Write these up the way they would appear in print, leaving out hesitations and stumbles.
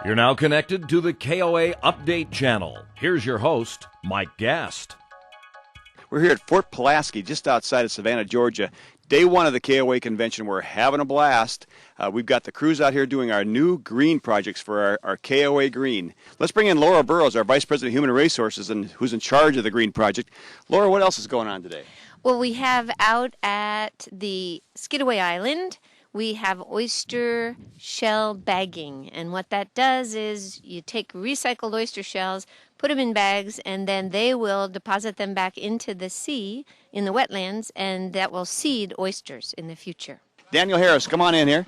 You're now connected to the KOA Update Channel. Here's your host, Mike Gast. We're here at Fort Pulaski, just outside of Savannah, Georgia. Day one of the KOA convention. We're having a blast. We've got the crews out here doing our new green projects for our KOA Green. Let's bring in Laura Burrows, our Vice President of Human Resources, and who's in charge of the Green Project. Laura, what else is going on today? Well, we have out at the Skidaway Island, we have oyster shell bagging. And what that does is you take recycled oyster shells, put them in bags, and then they will deposit them back into the sea, in the wetlands, and that will seed oysters in the future. Daniel Harris, come on in here.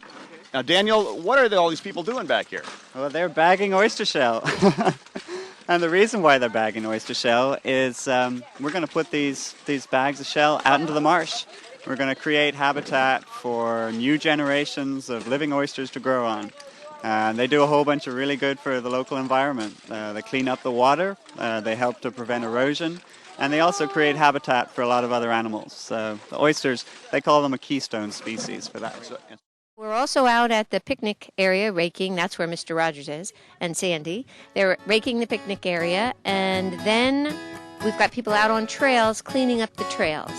Now, Daniel, what are all these people doing back here? Well, they're bagging oyster shell. And the reason why they're bagging oyster shell is we're going to put these bags of shell out into the marsh. We're going to create habitat for new generations of living oysters to grow on. And they do a whole bunch of really good for the local environment. They clean up the water, they help to prevent erosion, and they also create habitat for a lot of other animals. The oysters, they call them a keystone species for that. We're also out at the picnic area raking. That's where Mr. Rogers is, and Sandy. They're raking the picnic area, and then we've got people out on trails cleaning up the trails.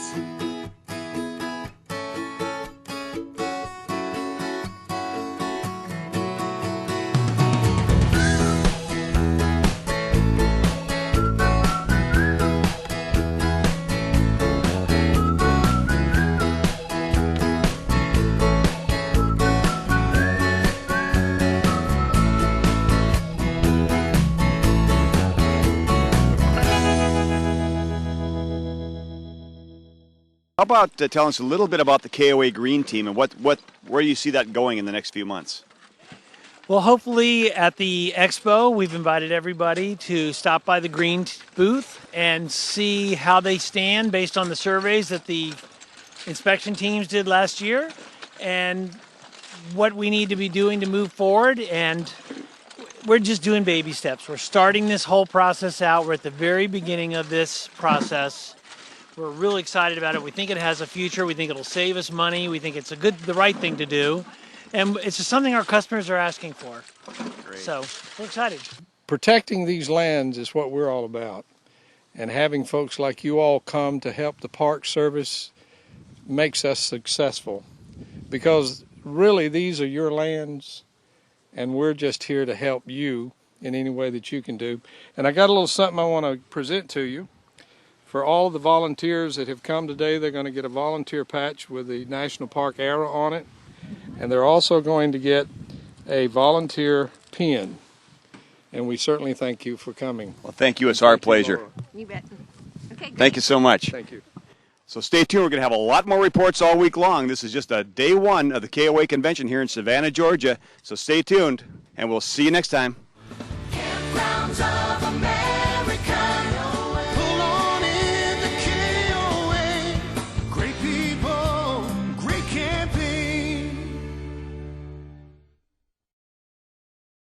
How about telling us a little bit about the KOA Green Team and where do you see that going in the next few months? Well, hopefully at the expo, we've invited everybody to stop by the green booth and see how they stand based on the surveys that the inspection teams did last year and what we need to be doing to move forward. And we're just doing baby steps. We're starting this whole process out. We're at the very beginning of this process. We're really excited about it. We think it has a future. We think it'll save us money. We think it's the right thing to do. And it's just something our customers are asking for. Great. So we're excited. Protecting these lands is what we're all about. And having folks like you all come to help the Park Service makes us successful. Because really these are your lands and we're just here to help you in any way that you can do. And I got a little something I want to present to you. For all the volunteers that have come today, they're going to get a volunteer patch with the National Park arrow on it. And they're also going to get a volunteer pin. And we certainly thank you for coming. Well, thank you. It's our pleasure. You bet. Okay, thank you so much. Thank you. So stay tuned. We're going to have a lot more reports all week long. This is just a day one of the KOA convention here in Savannah, Georgia. So stay tuned, and we'll see you next time.